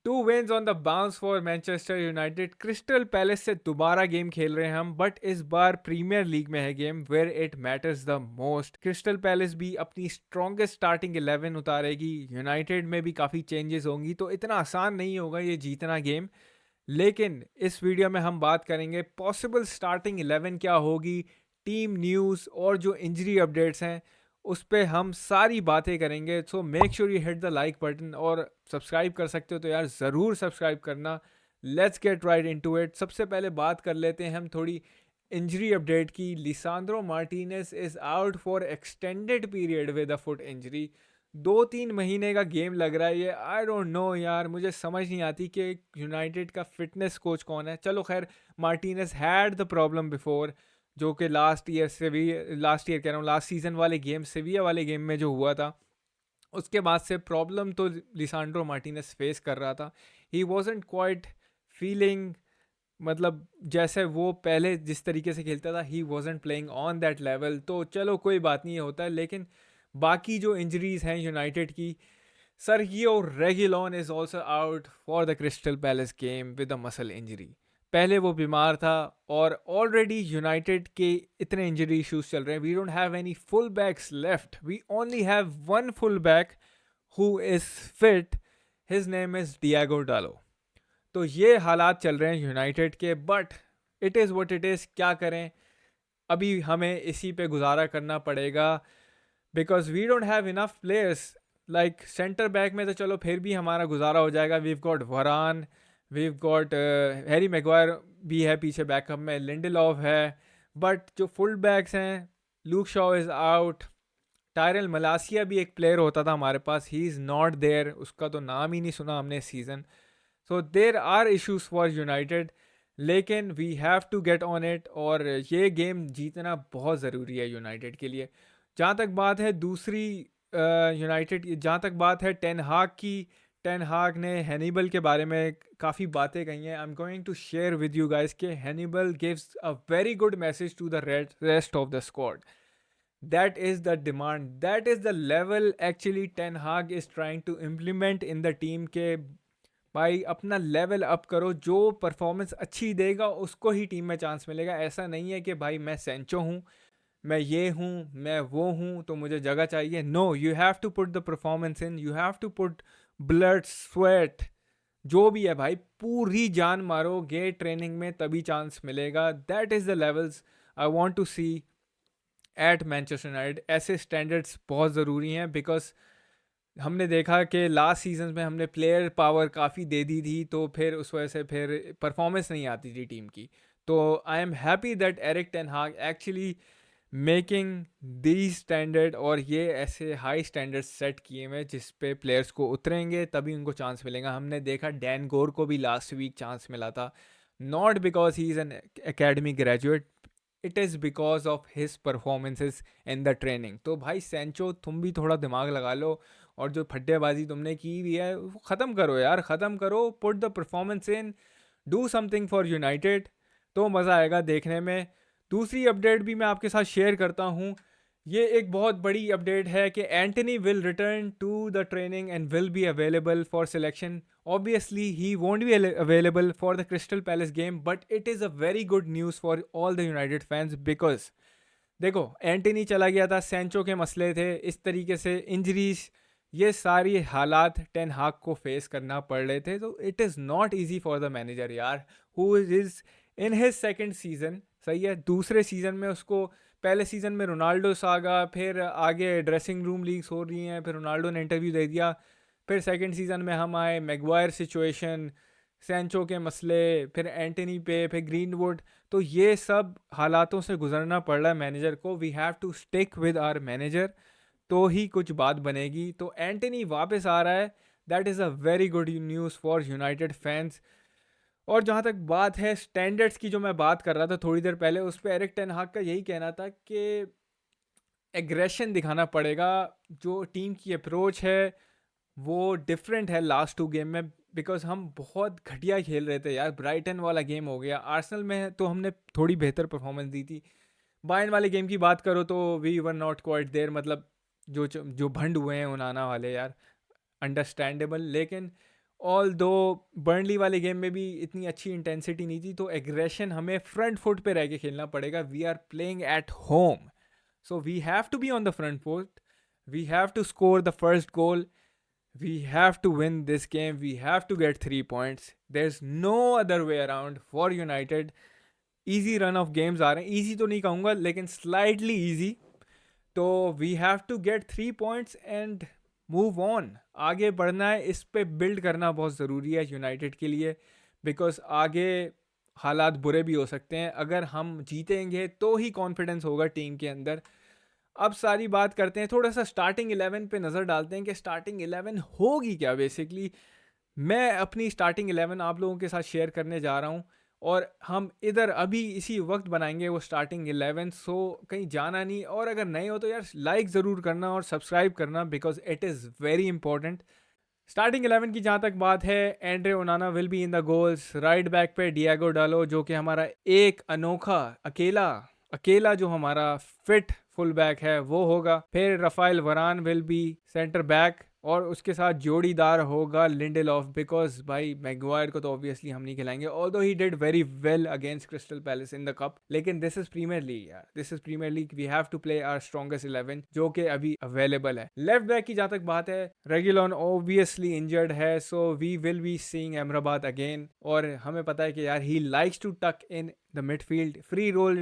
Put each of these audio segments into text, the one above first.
2 wins on the bounce for Manchester United. Crystal palace से दोबारा game खेल रहे हैं हम, बट इस बार प्रीमियर लीग में है game, where it matters the most. Crystal Palace भी अपनी स्ट्रॉन्गेस्ट स्टार्टिंग 11 उतारेगी, यूनाइटेड में भी काफ़ी चेंजेस होंगी, तो इतना आसान नहीं होगा ये जीतना गेम। लेकिन इस वीडियो में हम बात करेंगे पॉसिबल स्टार्टिंग 11 क्या होगी, टीम न्यूज़ और जो इंजरी अपडेट्स हैं उस पे हम सारी बातें करेंगे। So make sure you hit the like button, और सब्सक्राइब कर सकते हो तो यार ज़रूर सब्सक्राइब करना। Let's get right into it. सबसे पहले बात कर लेते हैं हम थोड़ी इंजरी अपडेट की। Lisandro Martinez is out for extended period with a foot injury. 2-3 महीने का गेम लग रहा है ये। आई डोंट नो यार, मुझे समझ नहीं आती कि यूनाइटेड का फिटनेस कोच कौन है। चलो खैर, Martinez had the problem before, जो कि लास्ट ईयर कह रहा हूँ, लास्ट सीजन वाले गेम, सेविया वाले गेम में जो हुआ था, उसके बाद से प्रॉब्लम तो लिसांड्रो मार्टिनेज फेस कर रहा था। ही वॉजंट क्वाइट फीलिंग, मतलब जैसे वो पहले जिस तरीके से खेलता था, he wasn't playing on that level. तो चलो कोई बात नहीं होता है। लेकिन बाकी जो इंजरीज हैं यूनाइटेड की, Sergio Reguilon is also out for the Crystal Palace game with a muscle injury. पहले वो बीमार था, और ऑलरेडी यूनाइटेड के इतने इंजरी इश्यूज चल रहे हैं। We don't have any full backs left, we only have one full back who is fit, his name is Diogo Dalot. तो ये हालात चल रहे हैं यूनाइटेड के, but it is what it is. क्या करें, अभी हमें इसी पे गुजारा करना पड़ेगा, because we don't have enough players. Like centre back में तो चलो फिर भी हमारा गुजारा हो जाएगा, we've got Varane, we've got Harry Maguire भी है पीछे बैकअप में, लिंडलॉफ है। बट जो फुल बैक्स हैं, Luke Shaw is out, Tyrell Malacia भी एक प्लेयर होता था हमारे पास, ही इज़ नॉट देयर, उसका तो नाम ही नहीं सुना हमने इस season. So there are issues for United, लेकिन we have to get on it, और ये गेम जीतना बहुत ज़रूरी है यूनाइटेड के लिए। जहाँ तक बात है दूसरी यूनाइटेड की, जहाँ तक बात है टेन हाग की, टेन हाग ने हैनिबल के बारे में काफ़ी बातें कही हैं। I am going to share with you guys के Hannibal gives a very good message to the rest of the squad. That is the demand, that is the level actually Ten Hag is trying to implement in the team के भाई अपना level up करो, जो performance अच्छी देगा उसको ही team में chance मिलेगा। ऐसा नहीं है कि भाई मैं सेंचो हूँ, मैं ये हूँ, मैं वो हूँ, तो मुझे जगह चाहिए। No, you have to put the performance in, you have to put blood sweat, जो भी है भाई पूरी जान मारोगे ट्रेनिंग में, तभी चांस मिलेगा। That is the levels I want to see at Manchester United. ऐसे स्टैंडर्ड्स बहुत ज़रूरी हैं, बिकॉज हमने देखा कि लास्ट सीजन में हमने प्लेयर पावर काफ़ी दे दी थी, तो फिर उस वजह से फिर परफॉर्मेंस नहीं आती थी टीम की। तो I am happy that Erik ten हाग एक्चुअली मेकिंग दी स्टैंडर्ड, और ये ऐसे हाई स्टैंडर्ड सेट किए हुए जिस पे प्लेयर्स को उतरेंगे तभी उनको चांस मिलेगा। हमने देखा डैन गोर को भी लास्ट वीक चांस मिला था, not because he is an academy graduate, it is because of his performances in the training. तो भाई सेंचो, तुम भी थोड़ा दिमाग लगा लो, और जो फड्डेबाजी तुमने की हुई है वो ख़त्म करो यार, ख़त्म करो, put the performance in, do something for United, तो मज़ा आएगा देखने में। दूसरी अपडेट भी मैं आपके साथ शेयर करता हूँ। ये एक बहुत बड़ी अपडेट है कि Antony will return to the training and will be available for selection. Obviously, he won't be available for the Crystal Palace game, but it is a very good news for all the United fans, because देखो Antony चला गया था, Sancho के मसले थे, इस तरीके से इंजरीज, ये सारी हालात टेन हाग को फेस करना पड़ रहे थे। तो it is not easy for the manager यार, who is in his second season. सही है, दूसरे सीजन में उसको, पहले सीजन में रोनाल्डो सागा, फिर आगे ड्रेसिंग रूम लीक्स हो रही हैं, फिर रोनाल्डो ने इंटरव्यू दे दिया, फिर सेकेंड सीजन में हम आए, मैगवायर सिचुएशन, सेंचो के मसले, फिर एंटनी पे, फिर ग्रीनवुड। तो ये सब हालातों से गुजरना पड़ रहा है मैनेजर को। We have to stick with our manager, तो ही कुछ बात बनेगी। तो एंटनी वापस आ रहा है, that is a very good news for United fans. और जहाँ तक बात है स्टैंडर्ड्स की, जो मैं बात कर रहा था थोड़ी देर पहले, उस पर एरिक टेन हाग का यही कहना था कि एग्रेशन दिखाना पड़ेगा। जो टीम की अप्रोच है वो डिफरेंट है लास्ट 2 गेम में, बिकॉज हम बहुत घटिया खेल रहे थे यार। ब्राइटन वाला गेम हो गया, आर्सेनल में तो हमने थोड़ी बेहतर परफॉर्मेंस दी थी। बायर्न वाले गेम की बात करो तो we were not quite there, मतलब जो जो भंड हुए हैं उनाना वाले यार, अंडरस्टैंडेबल। लेकिन ऑल दो बर्नली वाले गेम में भी इतनी अच्छी इंटेंसिटी नहीं थी, तो एग्रेशन हमें फ्रंट फुट पे रह के खेलना पड़ेगा. We are playing at home, so we have to be on the front foot. We have to score the first goal. We have to win this game. We have to get 3 points. There's no other way around for United. Easy run of games आ रहे हैं. Easy तो नहीं कहूँगा, लेकिन slightly easy. तो we have to get 3 points and move on. आगे बढ़ना है, इस पे बिल्ड करना बहुत ज़रूरी है यूनाइटेड के लिए, बिकॉज आगे हालात बुरे भी हो सकते हैं. अगर हम जीतेंगे तो ही कॉन्फिडेंस होगा टीम के अंदर. अब सारी बात करते हैं, थोड़ा सा स्टार्टिंग 11 पे नज़र डालते हैं कि स्टार्टिंग 11 होगी क्या. बेसिकली मैं अपनी स्टार्टिंग 11 आप लोगों के साथ शेयर करने जा रहा हूँ, और हम इधर अभी इसी वक्त बनाएंगे वो स्टार्टिंग 11. सो कहीं जाना नहीं, और अगर नहीं हो तो यार लाइक ज़रूर करना और सब्सक्राइब करना, because it is very important. Starting 11 की जहाँ तक बात है, Andre ओनाना will be in the goals. Right back पे डिएगो डालो, जो कि हमारा एक अनोखा अकेला अकेला जो हमारा फिट फुल बैक है वो होगा. फिर रफाइल वरान विल बी सेंटर बैक, और उसके साथ जोड़ीदार होगा लिंडेलॉफ, बिकॉज भाई मैगवायर को तो ऑब्वियसली हम नहीं खिलाएंगे, although he did very well against Crystal Palace in the cup. लेकिन दिस इज प्रीमियर लीग यार, this is Premier League. We have to play our strongest 11 जो कि अभी अवेलेबल है. लेफ्ट बैक की जहाँ तक बात है, रेगुलॉन ऑब्वियसली इंजर्ड है, so we will be seeing Amrabat again. और हमें पता है कि यार ही likes to tuck in the midfield. Free role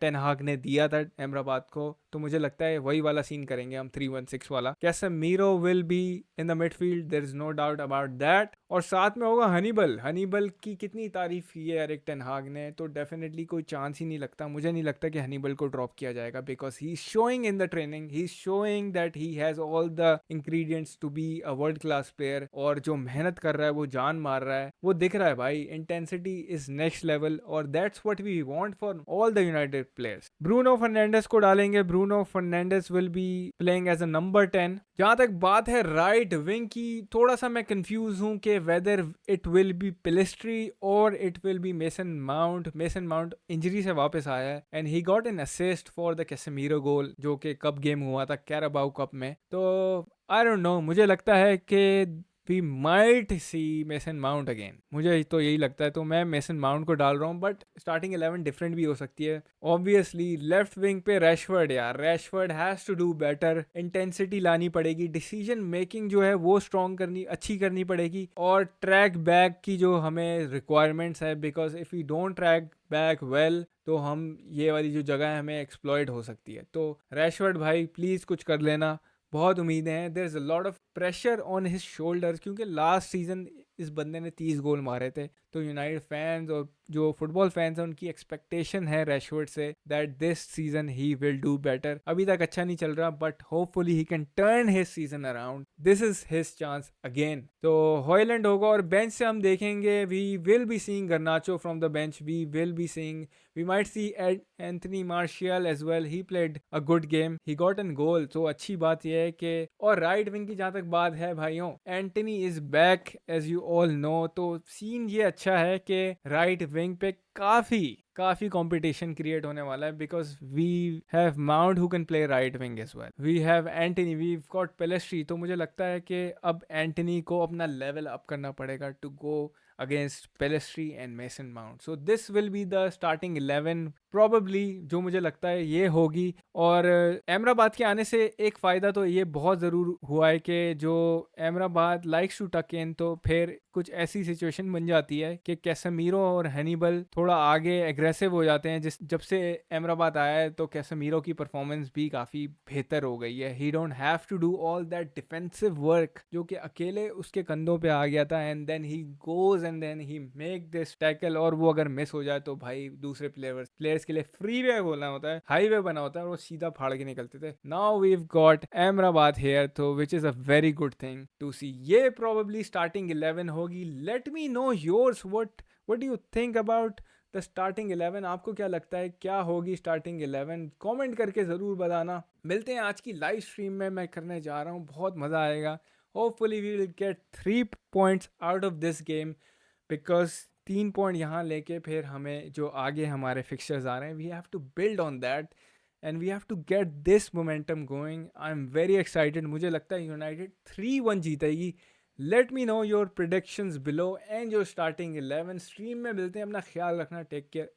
Ten Hag ने दिया था अहमदाबाद को, तो मुझे लगता है वही वाला सीन करेंगे हम, 3-1-6 वाला. Casemiro will be in the midfield, there is no doubt about that. और साथ में होगा हनीबल. हनीबल की कितनी तारीफ की है एरिक टेन हाग ने, तो डेफिनेटली कोई चांस ही नहीं लगता. मुझे नहीं लगता कि हनीबल को ड्रॉप किया जाएगा, because he is showing in the training, he is showing that he has all the ingredients to be a world class player. और जो मेहनत कर रहा है, वो जान मार रहा है, वो दिख रहा है भाई. इंटेंसिटी इज नेक्स्ट लेवल, और that's what we want for all the United players. Bruno Fernandes को डालेंगे. Bruno Fernandes will be playing as a number 10. जहां तक बात है राइट विंग की, थोड़ा सा मैं कंफ्यूज हूं कि whether it will be Pellistri और it will be Mason Mount. Mason Mount injury से वापस आया है, and he got an assist for the Casemiro goal, जो कि कप गेम हुआ था, कैराबाओ कप में. तो आई डोंट नो, मुझे लगता है कि we might see Mason Mount again. मुझे तो यही लगता है, तो मैं मेसन माउंट को डाल रहा हूँ. बट स्टार्टिंग 11 डिफरेंट भी हो सकती है. ऑब्वियसली लेफ्ट विंग पे रैशफर्ड. यार Rashford has to do better. Intensity लानी पड़ेगी, डिसीजन मेकिंग जो है वो स्ट्रॉन्ग करनी अच्छी करनी पड़ेगी, और ट्रैक बैक की जो हमें रिक्वायरमेंट्स है, because if you don't track back well तो हम ये वाली जो जगह है हमें एक्सप्लॉइट हो सकती है. तो रैशवर्ड भाई प्लीज़ कुछ कर लेना, बहुत उम्मीदें हैं. There is a lot of pressure on his shoulders, क्योंकि लास्ट सीजन इस बंदे ने 30 गोल मारे थे. तो यूनाइटेड फैंस और जो फुटबॉल फैंस हैं उनकी एक्सपेक्टेशन है रैशवर्ड से that this season he will do better. अभी तक अच्छा नहीं चल रहा, but hopefully he can turn his season around. This is his chance again. तो हॉयलैंड होगा, और बेंच से हम देखेंगे we will be seeing Garnacho from the bench. We will be seeing, we might see Anthony Martial as well. He played a good game. He got an goal. तो अच्छी बात यह है कि, और राइट विंग की जहाँ तक बात है भाइयों, Antony is back as you all know. तो सीन ये अच्छा है कि राइट विंग पे काफी कंपटीशन क्रिएट होने वाला है, because we have Mount who can play right wing as well. We have Antony, we got Pellistri. तो मुझे लगता है कि अब एंटनी को अपना लेवल अप करना पड़ेगा to go against Pelistri and Mason Mount. So this will be the starting 11 probably, जो मुझे लगता है ये होगी. और अहमदाबाद के आने से एक फ़ायदा तो ये बहुत ज़रूर हुआ है कि जो अहमदाबाद लाइक्स टू टक इन, तो फिर कुछ ऐसी सिचुएशन बन जाती है कि कैसेमीरो और हनीबल थोड़ा आगे एग्रेसिव हो जाते हैं. जब से अहमदाबाद आया है तो कैसेमीरो की परफॉर्मेंस भी काफ़ी बेहतर हो गई है. He don't have to do all that defensive work जो कि अकेले उसके कंधों पे आ गया था, and then he goes and then he make this tackle. और वो अगर मिस हो जाए तो भाई दूसरे प्लेयर्स के लिए फ्री वे बोलना होता है, हाईवे बना होता है, और वो सीधा फाड़ के निकलते थे. Now we've got Amad here, तो which is a very good thing to see. ये प्रोबेबली स्टार्टिंग 11 होगी. Let me know yours, what do you think about the starting 11. आपको क्या लगता है क्या होगी स्टार्टिंग 11? कमेंट करके ज़रूर बताना. मिलते हैं आज की लाइव स्ट्रीम में, मैं करने जा रहा हूँ, बहुत मज़ा आएगा. Hopefully we will get 3 points out of this game, because 3 point यहाँ लेके फिर हमें जो आगे हमारे फिक्चर्स आ रहे हैं, we have to build on that and we have to get this momentum going. I am very excited. मुझे लगता है यूनाइटेड 3-1 जीतेगी. Let me know your predictions below and your starting 11। Stream में मिलते हैं, अपना ख्याल रखना, टेक केयर।